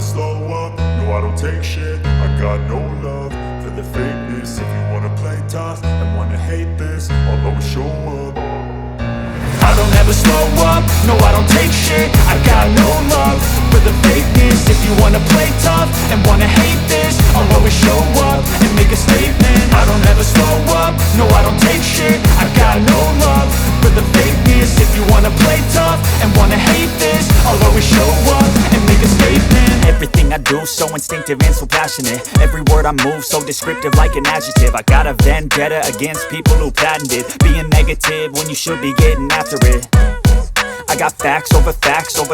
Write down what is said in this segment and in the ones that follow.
slow up, no I don't take shit. I got no love for the fakeness. If you wanna play tough and wanna hate this, I'll always show up. I don't ever slow up, no I don't take shit. I got no love for the fakeness. If you wanna play tough and wanna hate this, I'll always show up and make a statement. I don't ever slow up, no I don't take shit. I got no love for the fakeness. If you wanna play tough and wanna hate this, I'll always show up and make a statement. Everything I do so instinctive and so passionate. Every word I move so descriptive like an adjective. I got a vendetta against people who patented being negative when you should be getting after it. I got facts over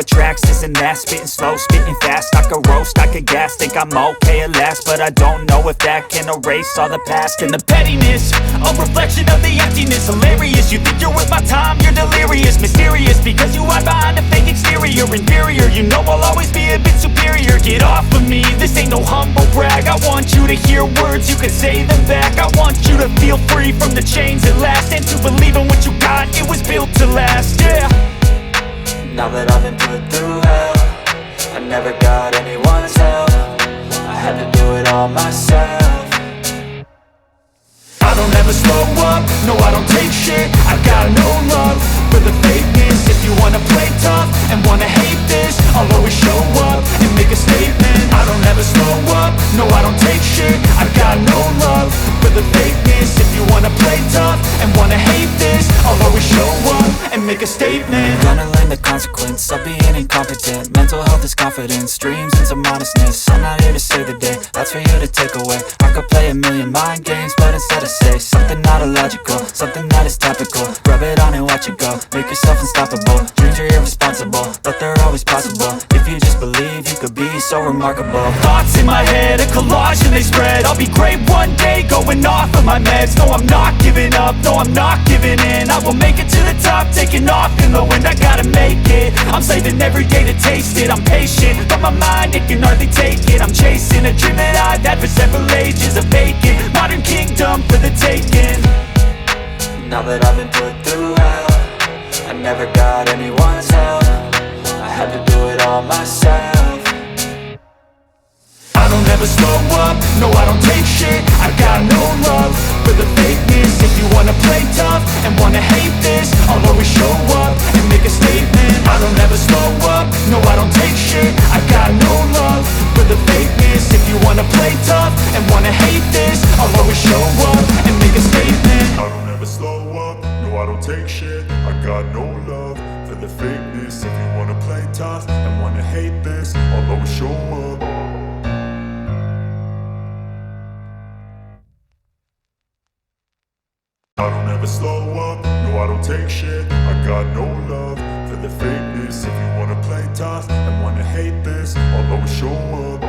tracks, this and that. Spitting slow, spitting fast. I could roast, I could gas. Think I'm okay at last, but I don't know if that can erase all the past. And the pettiness, a reflection of the emptiness. Hilarious, you think you're worth my time, you're delirious. Mysterious, because you hide behind a fake exterior. Inferior, you know I'll always be a bit superior. Get off of me, this ain't no humble brag. I want you to hear words, you can say them back. I want you to feel free from the chains at last, and to believe in what you got, it was built to last, yeah. Now that I've been put through hell, I never got anyone's help. I had to do it all myself. I don't ever slow up, no I don't take shit. I got no love for the fakeness. If you wanna play tough and wanna hate this, I'll always show up and make a statement. I don't ever slow up, no I don't take shit. I got no love for the fakeness. If you wanna play tough and wanna hate this, I'll always show up and make a statement. Gonna learn the consequence of being incompetent. Mental health is confidence, dreams and some honestness. I'm not here to save the day, that's for you to take away. I could play a million mind games, but instead I say something not illogical, something that is topical. Rub it on and watch it go, make yourself unstoppable. Dreams are irresponsible, but they're always possible. If you just believe, you could be so remarkable. Thoughts in my head, a collage and they spread. I'll be great one day, going off of my meds. No, I'm not giving up, no, I'm not giving in. I will make it to the top, taking off in the wind. I gotta make it, I'm saving every day to taste it. I'm patient, but my mind, it can hardly take it. I'm chasing a dream that I've had for several ages. A vacant, modern kingdom for the taking. Now that I've been put through hell, I never got anyone's help. I had to do it all myself. I don't ever slow up, no I don't take shit. I got no love for the fakeness. If you wanna play tough and wanna hate this, I'll always show up and make a statement. I don't ever slow up, no I don't take shit. I got no love for the fakeness. If you wanna play tough and wanna hate this, I'll always show up and make a statement. I don't ever slow up, no I don't take shit. I got no love for the fakeness. If you wanna play tough and wanna hate this, I'll always show up. I don't ever slow up, no I don't take shit. I got no love for the fakeness. If you wanna play tough and wanna hate this, I'll always show up.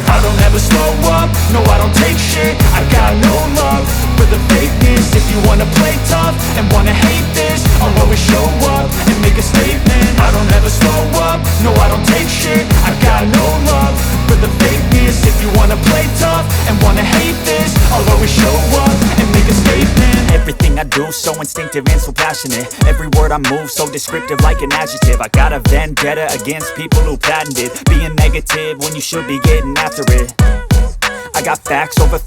I don't ever slow up, no I don't take shit. I got no love for the fakeness. If you wanna play tough and wanna hate this, I'll always show up and make a statement. I don't ever slow up, no I don't take shit. I got no love for the fakeness. If you wanna play tough and wanna hate this, I'll always show up and make a statement. Everything I do so instinctive and so passionate. Every word I move so descriptive like an adjective. I got a vendetta against people who patented being negative when you should be getting after it. I got facts over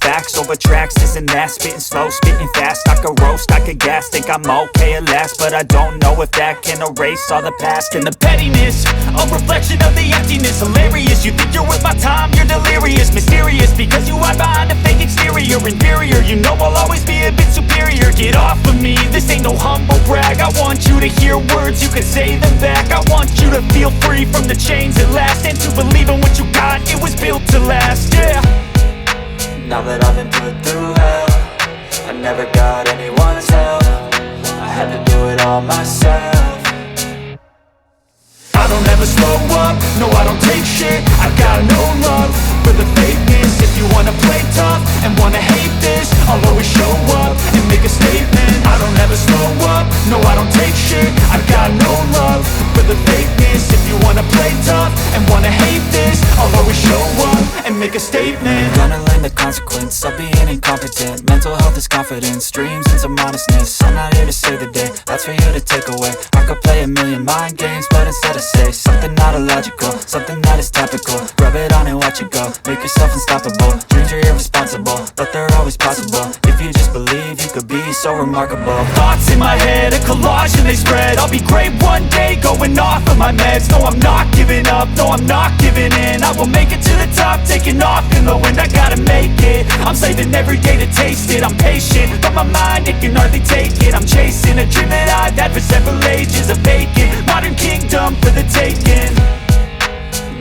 tracks, this and that. Spitting slow, spitting fast. I could roast, I could gas. Think I'm okay at last, but I don't know if that can erase all the past. And the pettiness, a reflection of the emptiness. Hilarious, you think you're worth my time, you're delirious. Mysterious, because you hide behind a fake exterior. Inferior, you know I'll always be a bit superior. Get off of me, this ain't no humble brag. I want you to hear words, you can say them back. I want you to feel free from the chains at last, and to believe in what you got, it was built to last, yeah. Now that I've been put through hell, I never got anyone's help. I had to do it all myself. I don't ever slow up, no I don't take shit. I got no love for the fakeness. If you wanna play tough and wanna hate this, I'll always show up and make a statement. I don't ever slow up, no I don't take shit. I got no love for the fakeness. If you wanna play tough and wanna hate this, I'll always show up and and make a statement. Gonna learn the consequence of being incompetent. Mental health is confidence, dreams and some honestness. I'm not here to save the day, that's for you to take away. I could play a million mind games, but instead I say something not illogical, something that is topical. Rub it on and watch it go, make yourself unstoppable. Dreams are irresponsible, but they're always possible. If you just believe, you could be so remarkable. Thoughts in my head, a collage and they spread. I'll be great one day, going off of my meds. No, I'm not giving up, no, I'm not giving in. I will make it to the top, taking off in the wind. I gotta make it, I'm saving every day to taste it. I'm patient, but my mind, it can hardly take it. I'm chasing a dream that I've had for several ages. A vacant, modern kingdom for the taking.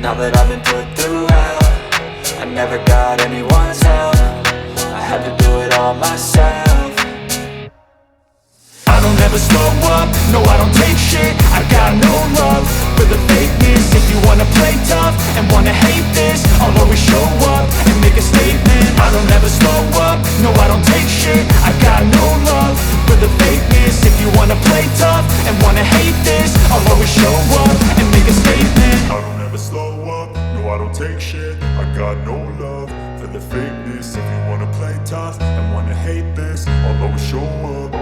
Now that I've been put through hell, I never got anyone's help. I had to do it all myself. I don't ever slow up, no I don't take shit. I got no love for the fakeness. If you wanna play tough and wanna hate this, I'll always show up and make a statement. I don't ever slow up, no I don't take shit. I got no love for the fakeness. If you wanna play tough and wanna hate this, I'll always show up and make a statement. I don't ever slow up, no I don't take shit. I got no love for the fakeness. If you wanna play tough and wanna hate this, I'll always show up.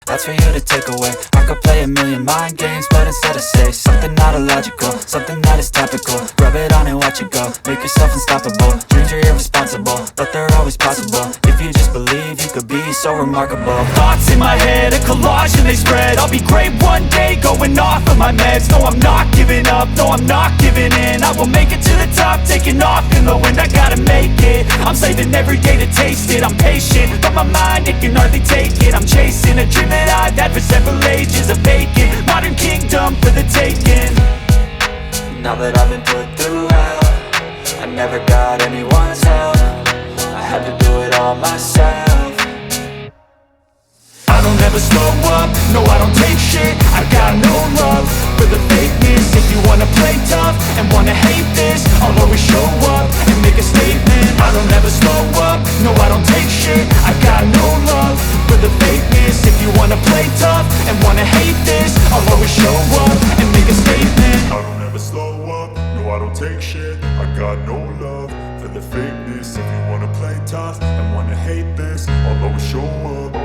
That's for you to take away. I could play a million mind games, but instead I say something not illogical, something that is topical. Rub it on and watch it go, make yourself unstoppable. Dreams are irresponsible, but they're always possible. If you just believe, you could be so remarkable. Thoughts in my head, a collage and they spread. I'll be great one day, going off of my meds. No, I'm not giving up, no, I'm not giving in. I will make it to the top, taking off in the wind. I gotta make it, I'm saving every day to taste it. I'm patient, but my mind, it can hardly take it. I'm chasing a dream that I've had for several ages. A vacant, modern kingdom for the taking. Now that I've been put through hell, I never got anyone's help. I had to do it all myself. I don't ever slow up, no I don't take shit. I got no love for the fakeness. If you wanna play tough and wanna hate this, I'll always show up and make a statement. I don't ever slow up, no I don't take shit. I got no love for the fakeness. If you wanna play tough and wanna hate this, I'll always show up and make a statement. I don't ever slow up, no I don't take shit. I got no love for the fakeness. If you wanna play tough and wanna hate this, I'll always show up.